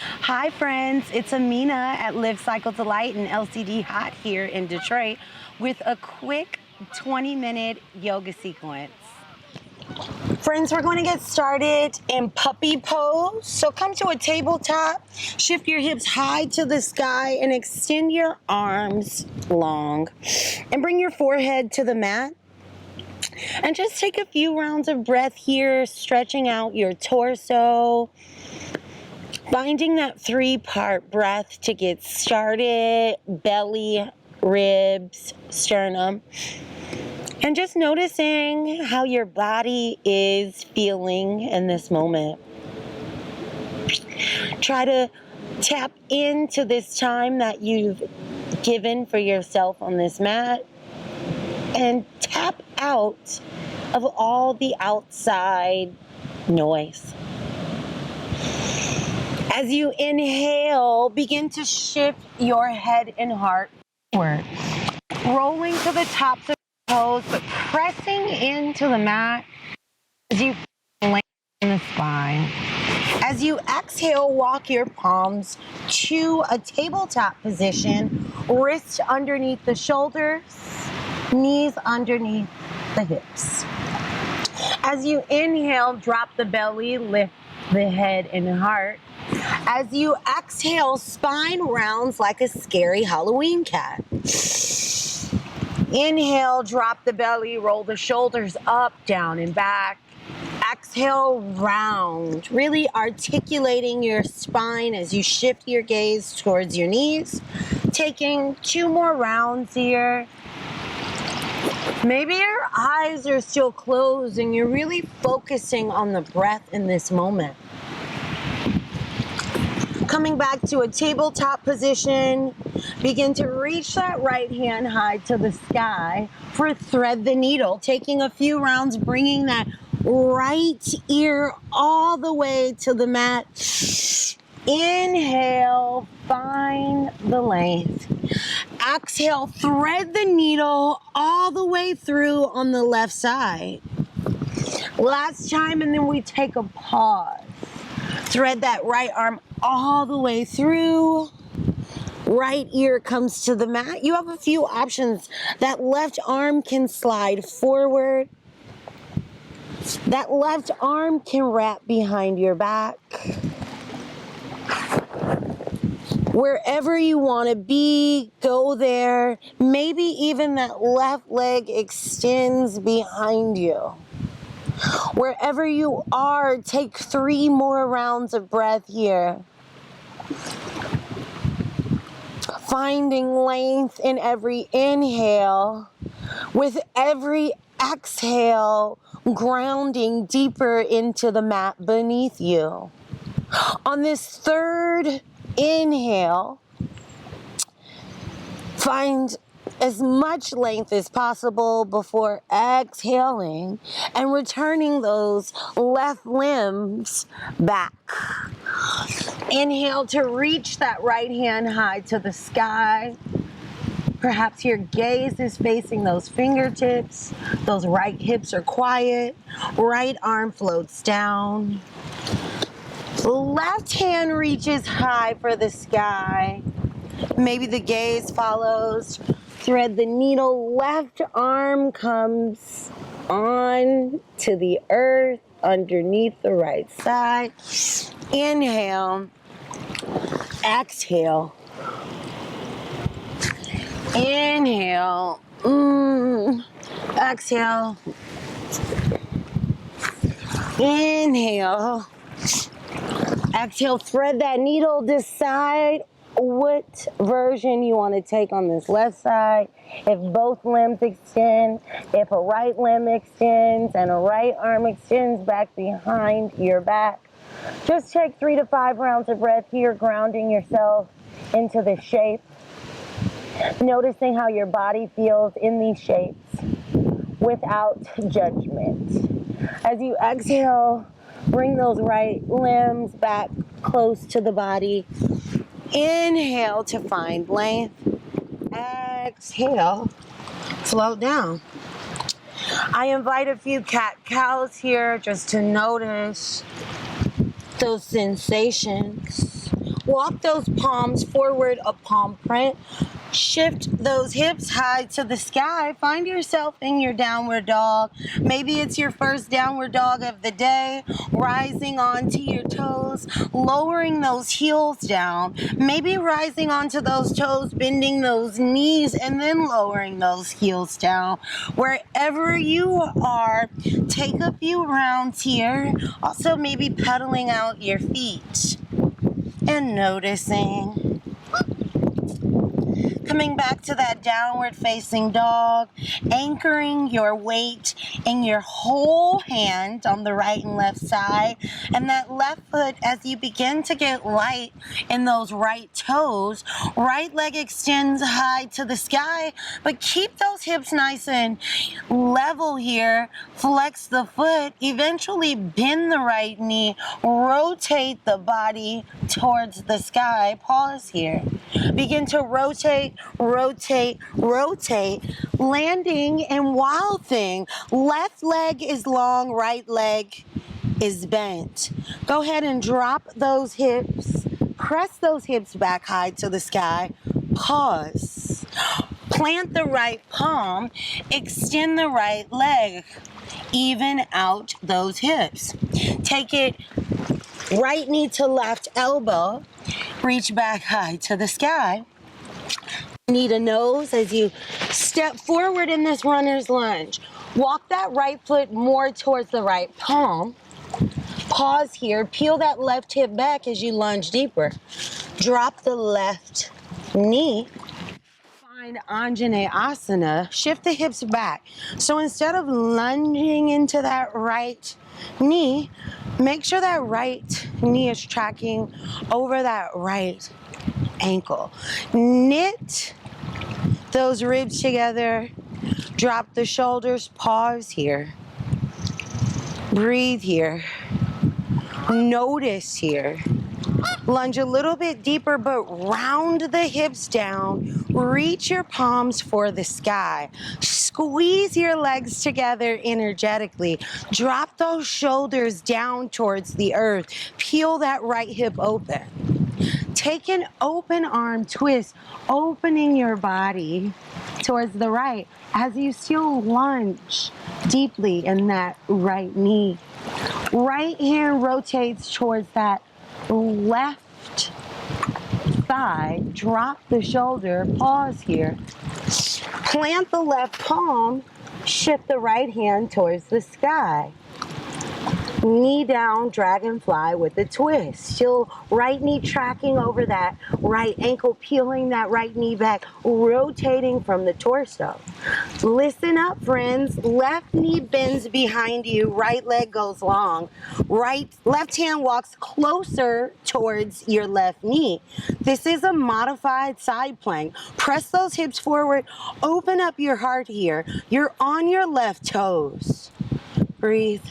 Hi friends, it's Amina at Live Cycle Delight and LCD Hot here in Detroit with a quick 20-minute yoga sequence. Friends, we're going to get started in puppy pose. So come to a tabletop, shift your hips high to the sky and extend your arms long. And bring your forehead to the mat. And just take a few rounds of breath here, stretching out your torso. Finding that 3-part breath to get started, belly, ribs, sternum. And just noticing how your body is feeling in this moment. Try to tap into this time that you've given for yourself on this mat. And tap out of all the outside noise. As you inhale, begin to shift your head and heart forward. Rolling to the tops of your toes, but pressing into the mat as you lengthen the spine. As you exhale, walk your palms to a tabletop position, wrists underneath the shoulders, knees underneath the hips. As you inhale, drop the belly, lift the head and heart. As you exhale, spine rounds like a scary Halloween cat. Inhale, drop the belly, roll the shoulders up, down, and back. Exhale, round, really articulating your spine as you shift your gaze towards your knees. Taking 2 more rounds here. Maybe your eyes are still closed and you're really focusing on the breath in this moment. Coming back to a tabletop position, begin to reach that right hand high to the sky for thread the needle. Taking a few rounds, bringing that right ear all the way to the mat. Inhale, find the length. Exhale, thread the needle all the way through on the left side. Last time, and then we take a pause. Thread that right arm all the way through. Right ear comes to the mat. You have a few options. That left arm can slide forward. That left arm can wrap behind your back. Wherever you want to be, go there. Maybe even that left leg extends behind you. Wherever you are, take 3 more rounds of breath here. Finding length in every inhale. With every exhale, grounding deeper into the mat beneath you. On this 3rd inhale, find as much length as possible before exhaling and returning those left limbs back. Inhale to reach that right hand high to the sky. Perhaps your gaze is facing those fingertips. Those right hips are quiet. Right arm floats down. Left hand reaches high for the sky. Maybe the gaze follows. Thread the needle. Left arm comes on to the earth underneath the right side. Inhale. Exhale. Inhale. Exhale. Inhale. Exhale, thread that needle. Decide what version you want to take on this left side. If both limbs extend, if a right limb extends and a right arm extends back behind your back. Just take 3 to 5 rounds of breath here, grounding yourself into the shape. Noticing how your body feels in these shapes without judgment. As you exhale, bring those right limbs back close to the body. Inhale to find length. Exhale, float down. I invite a few cat-cows here just to notice those sensations. Walk those palms forward, a palm print. Shift those hips high to the sky. Find yourself in your downward dog. Maybe it's your first downward dog of the day. Rising onto your toes, lowering those heels down. Maybe rising onto those toes, bending those knees, and then lowering those heels down. Wherever you are, take a few rounds here. Also, maybe pedaling out your feet and noticing. Coming back to that downward facing dog, anchoring your weight in your whole hand on the right and left side, and that left foot as you begin to get light in those right toes. Right leg extends high to the sky, but keep those hips nice and level here. Flex the foot, eventually bend the right knee, rotate the body towards the sky. Pause here. Begin to rotate, rotate, rotate, landing and wild thing. Left leg is long, right leg is bent. Go ahead and drop those hips. Press those hips back high to the sky. Pause. Plant the right palm. Extend the right leg. Even out those hips. Take it right knee to left elbow. Reach back high to the sky. Knee to nose as you step forward in this runner's lunge. Walk that right foot more towards the right palm. Pause here. Peel that left hip back as you lunge deeper. Drop the left knee. Find Anjaneyasana. Shift the hips back. So instead of lunging into that right knee, make sure that right knee is tracking over that right ankle. Knit those ribs together. Drop the shoulders. Pause here. Breathe here. Notice here. Lunge a little bit deeper, but round the hips down. Reach your palms for the sky. Squeeze your legs together energetically. Drop those shoulders down towards the earth. Peel that right hip open. Take an open arm twist, opening your body towards the right as you still lunge deeply in that right knee. Right hand rotates towards that left thigh. Drop the shoulder. Pause here. Plant the left palm. Shift the right hand towards the sky. Knee down, dragonfly with a twist. Still right knee tracking over that right ankle, peeling that right knee back, rotating from the torso. Listen up, friends. Left knee bends behind you, right leg goes long. Left hand walks closer towards your left knee. This is a modified side plank. Press those hips forward, open up your heart here. You're on your left toes. Breathe.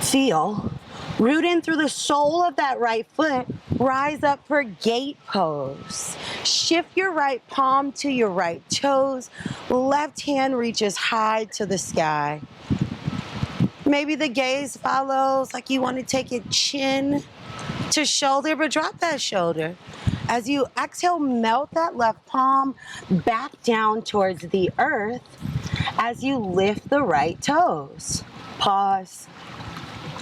Feel. Root in through the sole of that right foot. Rise up for gate pose. Shift your right palm to your right toes. Left hand reaches high to the sky. Maybe the gaze follows like you want to take it chin to shoulder, but drop that shoulder. As you exhale, melt that left palm back down towards the earth as you lift the right toes. Pause.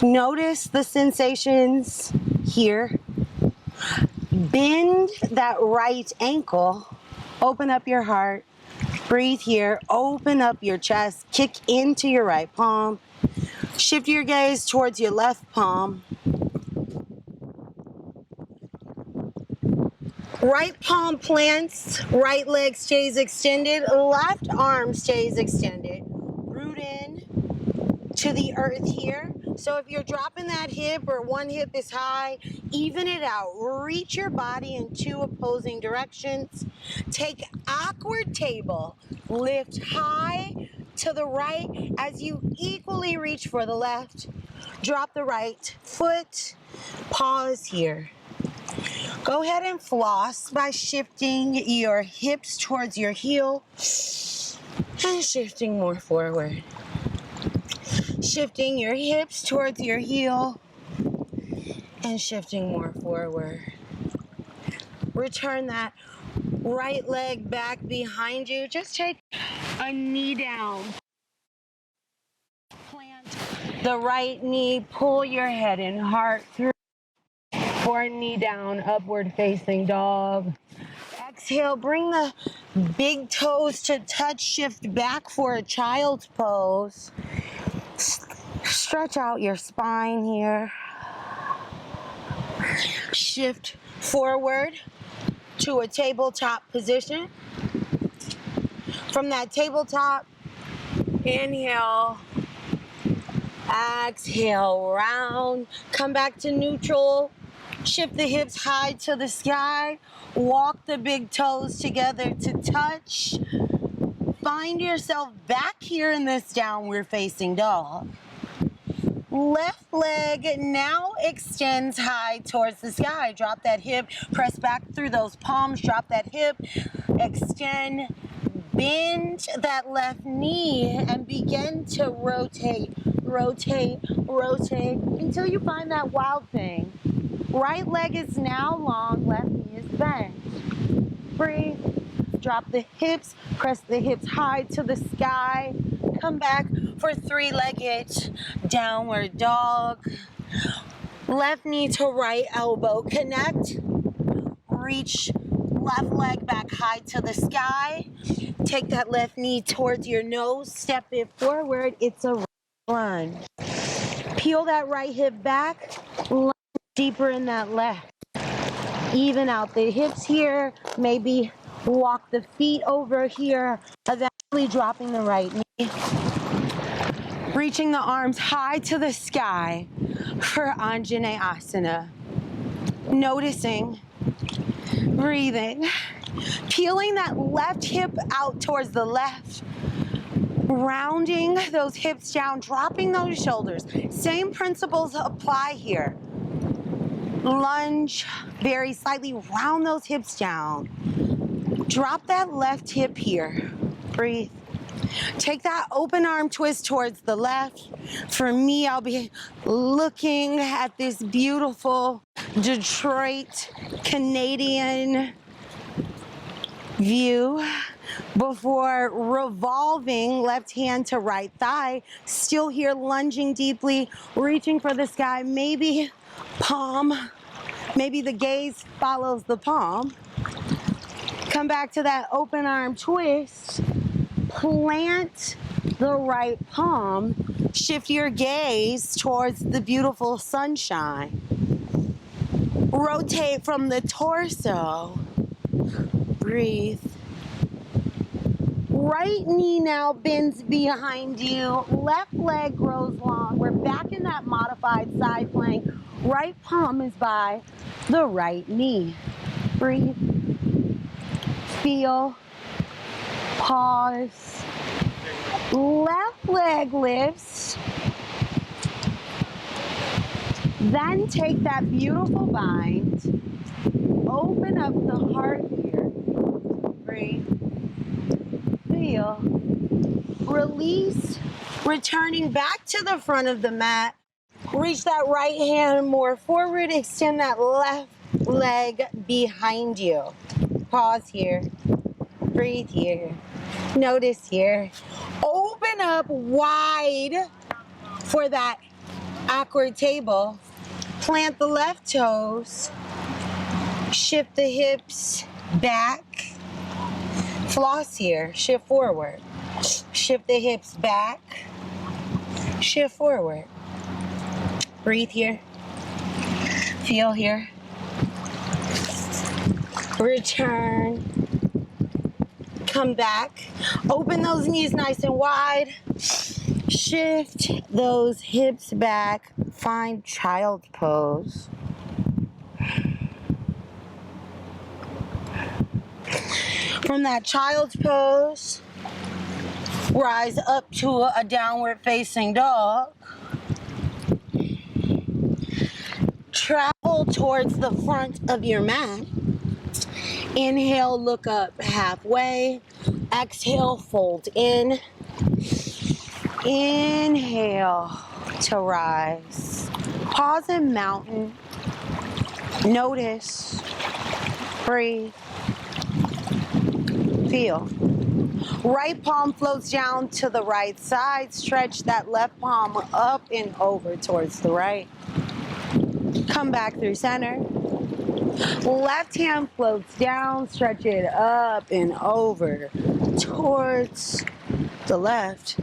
Notice the sensations here. Bend that right ankle. Open up your heart. Breathe here. Open up your chest. Kick into your right palm. Shift your gaze towards your left palm. Right palm plants. Right leg stays extended. Left arm stays extended. Root in to the earth here. So if you're dropping that hip or one hip is high, even it out. Reach your body in two opposing directions. Take awkward table. Lift high to the right as you equally reach for the left. Drop the right foot. Pause here. Go ahead and floss by shifting your hips towards your heel and shifting more forward. Shifting your hips towards your heel and shifting more forward. Return that right leg back behind you. Just take a knee down. Plant the right knee, pull your head and heart through for a knee down, upward facing dog. Exhale, bring the big toes to touch, shift back for a child's pose. Stretch out your spine here. Shift forward to a tabletop position. From that tabletop, inhale, exhale, round, come back to neutral, shift the hips high to the sky, walk the big toes together to touch. Find yourself back here in this downward facing dog. Left leg now extends high towards the sky. Drop that hip, press back through those palms, drop that hip, extend, bend that left knee and begin to rotate, rotate, rotate until you find that wild thing. Right leg is now long, left knee is bent. Breathe, drop the hips, press the hips high to the sky. Come back for three-legged downward dog. Left knee to right elbow connect. Reach left leg back high to the sky. Take that left knee towards your nose. Step it forward. It's a lunge. Peel that right hip back. Lunge deeper in that left. Even out the hips here. Maybe walk the feet over here. Eventually dropping the right knee. Reaching the arms high to the sky for Anjaneyasana. Noticing, breathing, peeling that left hip out towards the left, rounding those hips down, dropping those shoulders. Same principles apply here. Lunge very slightly, round those hips down. Drop that left hip here. Breathe. Take that open arm twist towards the left. For me, I'll be looking at this beautiful Detroit Canadian view before revolving left hand to right thigh. Still here, lunging deeply, reaching for the sky. Maybe palm, maybe the gaze follows the palm. Come back to that open arm twist. Plant the right palm. Shift your gaze towards the beautiful sunshine. Rotate from the torso. Breathe. Right knee now bends behind you. Left leg grows long. We're back in that modified side plank. Right palm is by the right knee. Breathe. Feel. Pause. Left leg lifts. Then take that beautiful bind. Open up the heart here. Breathe. Feel. Release. Returning back to the front of the mat. Reach that right hand more forward. Extend that left leg behind you. Pause here. Breathe here. Notice here. Open up wide for that awkward table. Plant the left toes. Shift the hips back. Floss here. Shift forward. Shift the hips back. Shift forward. Breathe here. Feel here. Return. Come back. Open those knees nice and wide. Shift those hips back. Find child's pose. From that child's pose, rise up to a downward facing dog. Travel towards the front of your mat. Inhale, look up halfway. Exhale, fold in. Inhale to rise. Pause in mountain. Notice. Breathe. Feel. Right palm floats down to the right side. Stretch that left palm up and over towards the right. Come back through center. Left hand floats down. Stretch it up and over towards the left.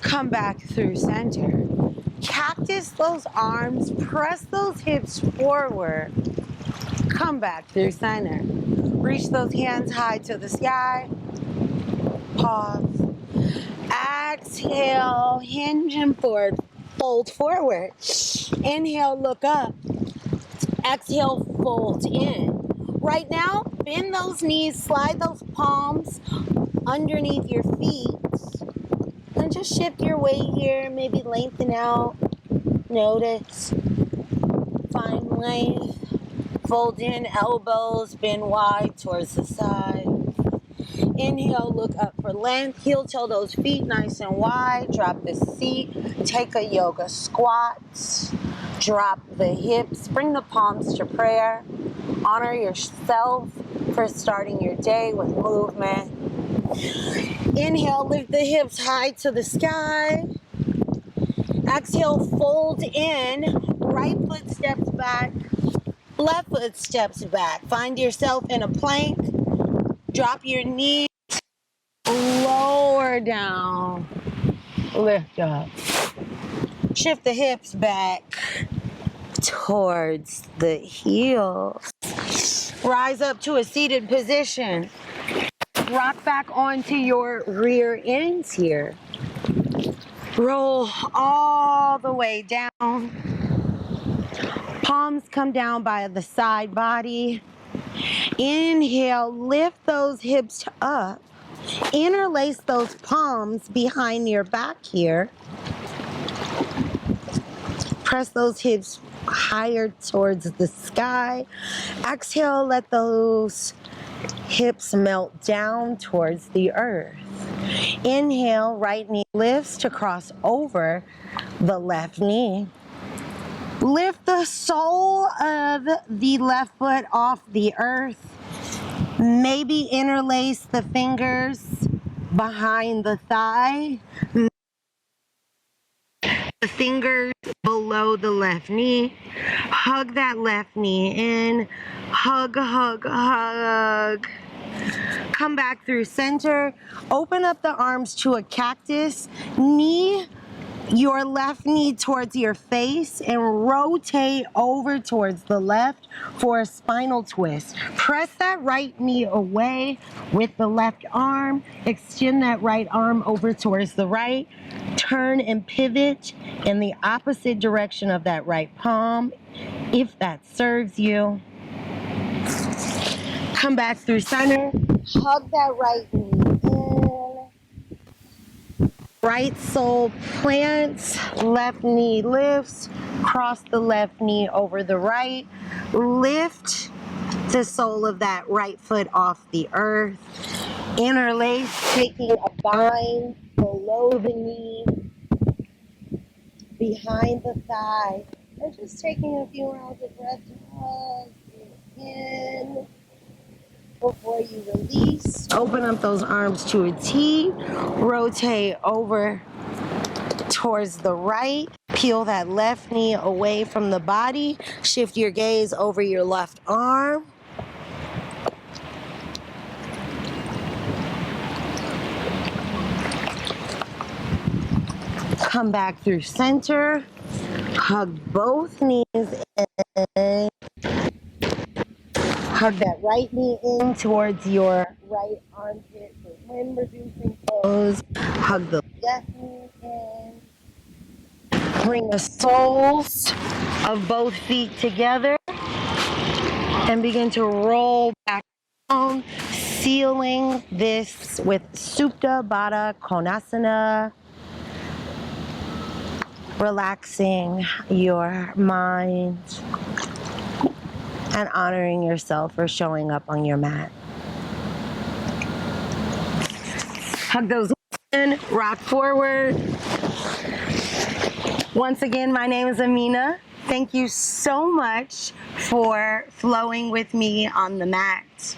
Come back through center. Cactus those arms. Press those hips forward. Come back through center. Reach those hands high to the sky. Pause. Exhale, hinge and forward. Fold forward. Inhale, look up. Exhale, fold in. Right now, bend those knees, slide those palms underneath your feet. And just shift your weight here, maybe lengthen out. Notice. Find length. Fold in, elbows, bend wide towards the side. Inhale, look up for length. Heel toe those feet nice and wide. Drop the seat. Take a yoga squat. Drop the hips. Bring the palms to prayer. Honor yourself for starting your day with movement. Inhale, lift the hips high to the sky. Exhale, fold in. Right foot steps back. Left foot steps back. Find yourself in a plank. Drop your knees. Lower down. Lift up. Shift the hips back towards the heels. Rise up to a seated position. Rock back onto your rear ends here. Roll all the way down. Palms come down by the side body. Inhale, lift those hips up. Interlace those palms behind your back here. Press those hips higher towards the sky. Exhale, let those hips melt down towards the earth. Inhale, right knee lifts to cross over the left knee. Lift the sole of the left foot off the earth. Maybe interlace the fingers behind the thigh. The fingers below the left knee. Hug that left knee in. Hug, hug, hug. Come back through center. Open up the arms to a cactus. Knee your left knee towards your face and rotate over towards the left for a spinal twist. Press that right knee away with the left arm. Extend that right arm over towards the right. Turn and pivot in the opposite direction of that right palm, if that serves you. Come back through center. Hug that right knee in. Right sole plants, left knee lifts, cross the left knee over the right, lift the sole of that right foot off the earth, interlace, taking a bind below the knee, behind the thigh, and just taking a few rounds of breath to hug it in. Before you release, open up those arms to a T, rotate over towards the right, peel that left knee away from the body, shift your gaze over your left arm. Come back through center, hug both knees in. Hug that right knee in towards your right armpit for wind reducing pose. Hug the left knee in. Bring the soles of both feet together and begin to roll back down, sealing this with Supta Baddha Konasana. Relaxing your mind and honoring yourself for showing up on your mat. Hug those in, rock forward. Once again, my name is Amina. Thank you so much for flowing with me on the mat.